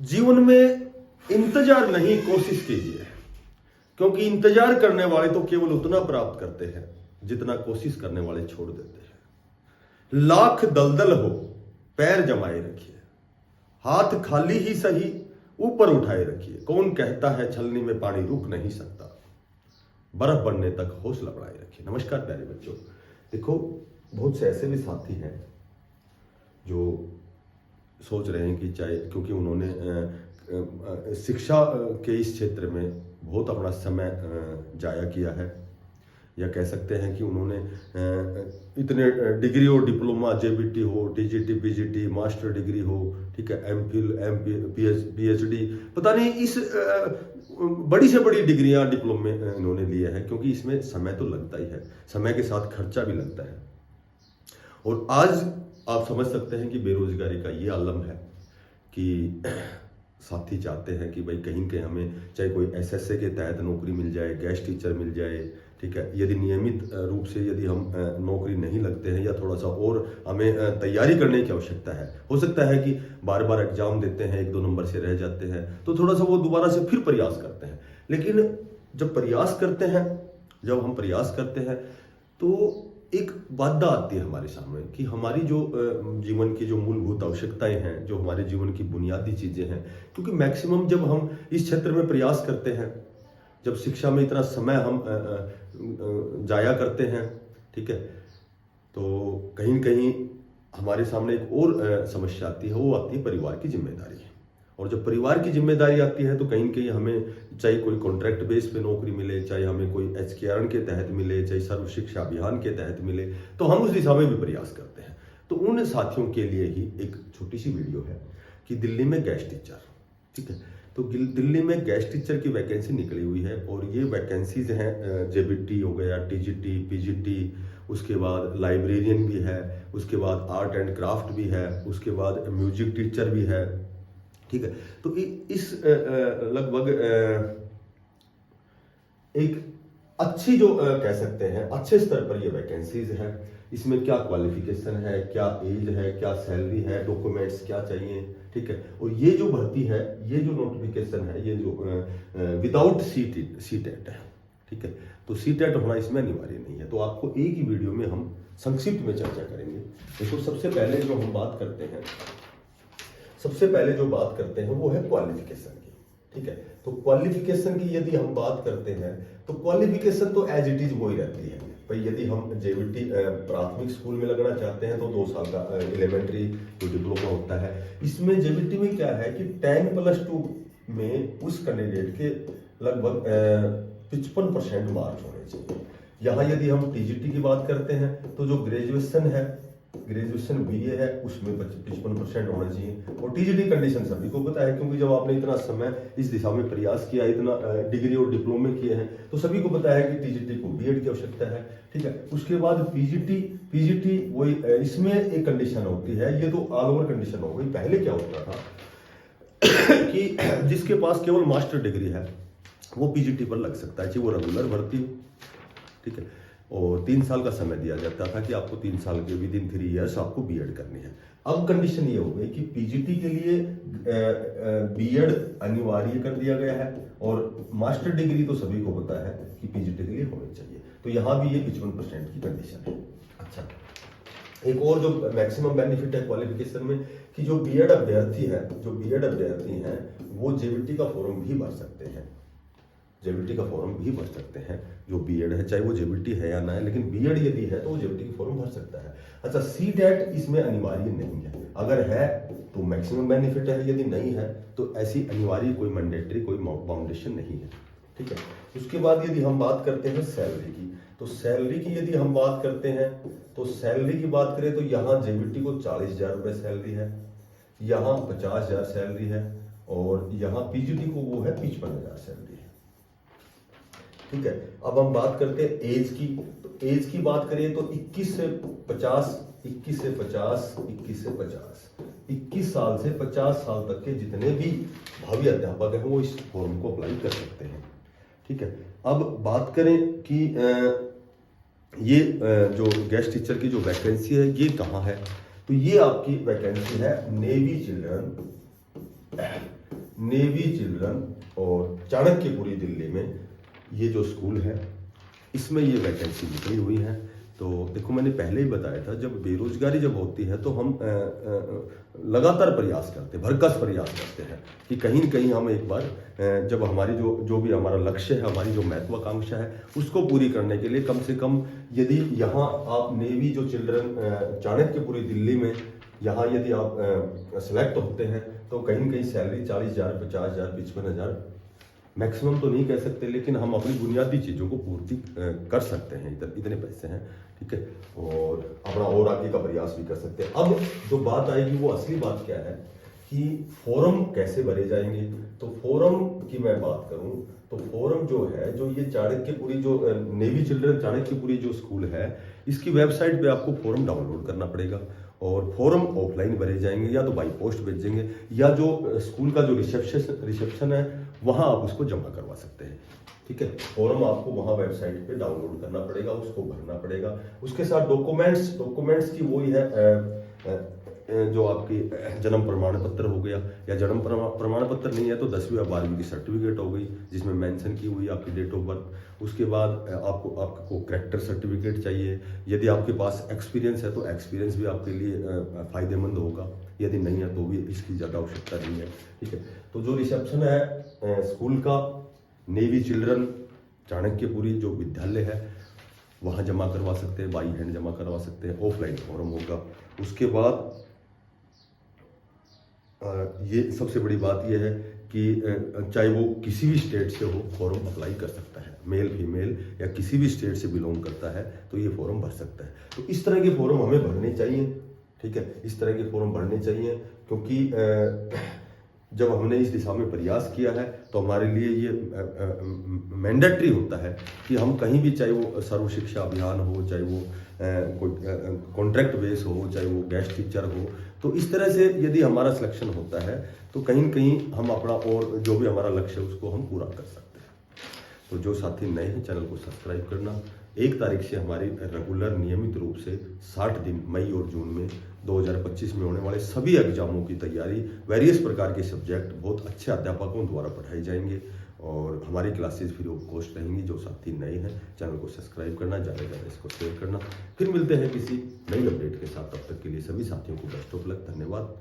जीवन में इंतजार नहीं, कोशिश कीजिए, क्योंकि इंतजार करने वाले तो केवल उतना प्राप्त करते हैं जितना कोशिश करने वाले छोड़ देते हैं। लाख दलदल हो, पैर जमाए रखिए, हाथ खाली ही सही ऊपर उठाए रखिए। कौन कहता है छलनी में पानी रुक नहीं सकता, बर्फ बनने तक हौसला बढ़ाए रखिए। नमस्कार प्यारे बच्चों, देखो बहुत से ऐसे भी साथी हैं जो सोच रहे हैं कि चाहे क्योंकि उन्होंने शिक्षा के इस क्षेत्र में बहुत अपना समय जाया किया है, या कह सकते हैं कि उन्होंने इतने डिग्री और डिप्लोमा, जेबीटी हो, टीजीटी, पीजीटी, मास्टर डिग्री हो, ठीक है, एमफिल, पीएचडी, पता नहीं इस बड़ी से बड़ी डिग्रियां डिप्लोमे इन्होंने लिए हैं, क्योंकि इसमें समय तो लगता ही है, समय के साथ खर्चा भी लगता है। और आज आप समझ सकते हैं कि बेरोजगारी का ये आलम है कि साथी चाहते हैं कि भाई कहीं कहीं हमें चाहे कोई एसएसए के तहत नौकरी मिल जाए, गेस्ट टीचर मिल जाए, ठीक है। यदि नियमित रूप से यदि हम नौकरी नहीं लगते हैं या थोड़ा सा और हमें तैयारी करने की आवश्यकता है, हो सकता है कि बार बार एग्जाम देते हैं, 1-2 नंबर से रह जाते हैं, तो थोड़ा सा वो दोबारा से फिर प्रयास करते हैं। लेकिन जब प्रयास करते हैं, जब हम प्रयास करते हैं तो एक बाधा आती है हमारे सामने कि हमारी जो जीवन की जो मूलभूत आवश्यकताएं हैं, जो हमारे जीवन की बुनियादी चीजें हैं, क्योंकि मैक्सिमम जब हम इस क्षेत्र में प्रयास करते हैं, जब शिक्षा में इतना समय हम जाया करते हैं, ठीक है, तो कहीं न कहीं हमारे सामने एक और समस्या आती है, वो आती है परिवार की जिम्मेदारी। और जब परिवार की जिम्मेदारी आती है तो कहीं न कहीं हमें चाहे कोई कॉन्ट्रैक्ट बेस पे नौकरी मिले, चाहे हमें कोई एचकेआरएन के तहत मिले, चाहे सर्व शिक्षा अभियान के तहत मिले, तो हम उस दिशा में भी प्रयास करते हैं। तो उन साथियों के लिए ही एक छोटी सी वीडियो है कि दिल्ली में गेस्ट टीचर, ठीक है, तो दिल्ली में गेस्ट टीचर की वैकेंसी निकली हुई है। और ये वैकेंसीज हैं, जेबीटी हो गया, टीजीटी, पीजीटी, उसके बाद लाइब्रेरियन भी है, उसके बाद आर्ट एंड क्राफ्ट भी है, उसके बाद म्यूजिक टीचर भी है, ठीक है। तो इस लगभग एक अच्छी जो कह सकते हैं अच्छे स्तर पर ये वैकेंसीज है। इसमें क्या क्वालिफिकेशन है, क्या एज है, क्या सैलरी है, डॉक्यूमेंट्स क्या चाहिए, ठीक है। और ये जो भर्ती है, ये जो नोटिफिकेशन है, ये जो विदाउट सीटेट है, ठीक है। तो सीटेट होना इसमें अनिवार्य नहीं है। तो आपको एक ही वीडियो में हम संक्षिप्त में चर्चा करेंगे। देखो सबसे पहले जो हम बात करते हैं, सबसे पहले जो बात करते हैं वो है क्वालिफिकेशन की, ठीक है। तो क्वालिफिकेशन की यदि हम बात करते हैं तो क्वालिफिकेशन तो एज इट इज वो ही रहती है भाई। यदि हम जेबीटी प्राथमिक स्कूल में लगना चाहते हैं तो 2 साल का एलिमेंट्री जो डिप्लोमा होता है, इसमें जेबीटी में क्या है कि 10+2 में उस कैंडिडेट के लगभग 55% मार्क्स होने चाहिए। यहाँ यदि हम टीजीटी की बात करते हैं तो जो ग्रेजुएशन है, ग्रेजुएशन बीए है, उसमें 55% होना चाहिए। और टीजीटी कंडीशन सभी को पता है, क्योंकि जब आपने इतना समय इस दिशा में प्रयास किया, इतना डिग्री और डिप्लोमे किए हैं, तो सभी को पता है कि टीजीटी को बीएड की आवश्यकता है, ठीक है। उसके बाद पीजीटी वही, इसमें एक कंडीशन होती है, ये तो ऑल ओवर कंडीशन हो गई। पहले क्या होता था कि जिसके पास केवल मास्टर डिग्री है वो पीजीटी पर लग सकता है, चाहे वो रेगुलर भर्ती हो, ठीक है। और 3 साल का समय दिया जाता था कि आपको 3 साल के विदिन 3 ईयर्स आपको बीएड करनी है। अब कंडीशन ये हो गई कि पीजीटी के लिए बीएड अनिवार्य कर दिया गया है, और मास्टर डिग्री तो सभी को पता है कि पीजीटी के लिए होनी चाहिए। तो यहाँ भी ये 55% की कंडीशन है। अच्छा, एक और जो मैक्सिमम बेनिफिट है क्वालिफिकेशन में कि जो बीएड अभ्यर्थी हैं वो जेबीटी का फॉर्म भी भर सकते हैं, जेबीटी का फॉर्म भी भर सकते हैं। जो बीएड है, चाहे वो जेबीटी है या ना है, लेकिन बीएड यदि है तो वो जेबीटी का फॉर्म भर सकता है। अच्छा, सीटेट इसमें अनिवार्य नहीं है, अगर है तो मैक्सिमम बेनिफिट है, यदि नहीं है तो ऐसी अनिवार्य कोई मैंडेटरी कोई बाउंडेशन नहीं है, ठीक है। उसके बाद यदि हम बात करते हैं सैलरी की, तो सैलरी की यदि हम बात करते हैं तो सैलरी की बात करें तो यहाँ जेबीटी को 40,000 रुपये सैलरी है, यहाँ 50,000 सैलरी है, और यहाँ पीजीटी को वो है 55,000 सैलरी है, ठीक है। अब हम बात करते हैं एज की, तो एज की बात करें तो 21 से 50 साल से 50 साल तक के जितने भी भावी अध्यापक हैं वो इस फॉर्म को अप्लाई कर सकते हैं, ठीक है। अब बात करें कि ये जो गेस्ट टीचर की जो वैकेंसी है ये कहाँ है, तो ये आपकी वैकेंसी है नेवी चिल्ड्रन नेवी चिल्ड्रन और चाणक्यपुरी दिल्ली में ये जो स्कूल है इसमें ये वैकेंसी निकली हुई है। तो देखो मैंने पहले ही बताया था, जब बेरोजगारी जब होती है तो हम लगातार प्रयास करते हैं, भरकस प्रयास करते हैं कि कहीं न कहीं हम एक बार जब हमारी जो भी हमारा लक्ष्य है, हमारी जो महत्वाकांक्षा है उसको पूरी करने के लिए कम से कम यदि यहाँ आप नेवी जो चिल्ड्रन चाणक्यपुरी दिल्ली में यहाँ यदि आप सेलेक्ट होते हैं तो कहीं न कहीं सैलरी 40,000, 50,000, 55,000 मैक्सिमम तो नहीं कह सकते, लेकिन हम अपनी बुनियादी चीज़ों को पूर्ति कर सकते हैं। इतने पैसे हैं, ठीक है, और अपना और आगे का प्रयास भी कर सकते हैं। अब जो बात आएगी वो असली बात क्या है कि फॉर्म कैसे भरे जाएंगे। तो फॉर्म की मैं बात करूं तो फॉर्म जो है, जो ये चाणक्यपुरी जो नेवी चिल्ड्रन चाणक्यपुरी जो स्कूल है, इसकी वेबसाइट पे आपको फॉर्म डाउनलोड करना पड़ेगा और फॉर्म ऑफलाइन भरे जाएंगे या तो बाई पोस्ट भेजेंगे या जो स्कूल का जो रिसेप्शन है वहाँ आप उसको जमा करवा सकते हैं, ठीक है। फॉर्म आपको वहाँ वेबसाइट पे डाउनलोड करना पड़ेगा, उसको भरना पड़ेगा। उसके साथ डॉक्यूमेंट्स की वही है जो आपकी जन्म प्रमाण पत्र हो गया, या जन्म प्रमाण पत्र नहीं है तो 10वीं या 12वीं की सर्टिफिकेट हो गई जिसमें मेंशन की हुई आपकी डेट ऑफ बर्थ। उसके बाद आपको कैरेक्टर सर्टिफिकेट चाहिए। यदि आपके पास एक्सपीरियंस है तो एक्सपीरियंस भी आपके लिए फायदेमंद होगा, यदि नहीं है तो भी इसकी ज़्यादा आवश्यकता नहीं है, ठीक है। तो जो रिसेप्शन है स्कूल का, नेवी चिल्ड्रन चाणक्यपुरी जो विद्यालय है वहाँ जमा करवा सकते हैं, बाई हैंड जमा करवा सकते हैं, ऑफलाइन फॉर्म होगा। उसके बाद ये सबसे बड़ी बात यह है कि चाहे वो किसी भी स्टेट से हो फॉर्म अप्लाई कर सकता है, मेल फीमेल या किसी भी स्टेट से बिलोंग करता है तो ये फॉर्म भर सकता है। तो इस तरह के फॉर्म हमें भरने चाहिए, ठीक है, इस तरह के फॉर्म भरने चाहिए, क्योंकि जब हमने इस दिशा में प्रयास किया है तो हमारे लिए ये मैंडेटरी होता है कि हम कहीं भी, चाहे वो सर्व शिक्षा अभियान हो, चाहे वो कोई कॉन्ट्रैक्ट बेस हो, चाहे वो गेस्ट टीचर हो, तो इस तरह से यदि हमारा सिलेक्शन होता है तो कहीं न कहीं हम अपना और जो भी हमारा लक्ष्य है उसको हम पूरा कर सकते हैं। तो जो साथी नए हैं चैनल को सब्सक्राइब करना। 1 तारीख से हमारी रेगुलर नियमित रूप से 60 दिन मई और जून में 2025 में होने वाले सभी एग्जामों की तैयारी, वेरियस प्रकार के सब्जेक्ट बहुत अच्छे अध्यापकों द्वारा पढ़ाए जाएंगे और हमारी क्लासेस फ्री ऑफ कॉस्ट रहेंगी। जो साथी नए हैं चैनल को सब्सक्राइब करना, ज़्यादा से ज़्यादा इसको शेयर करना। फिर मिलते हैं किसी नई अपडेट के साथ, तब तक के लिए सभी साथियों को बेस्ट ऑफ लक। धन्यवाद।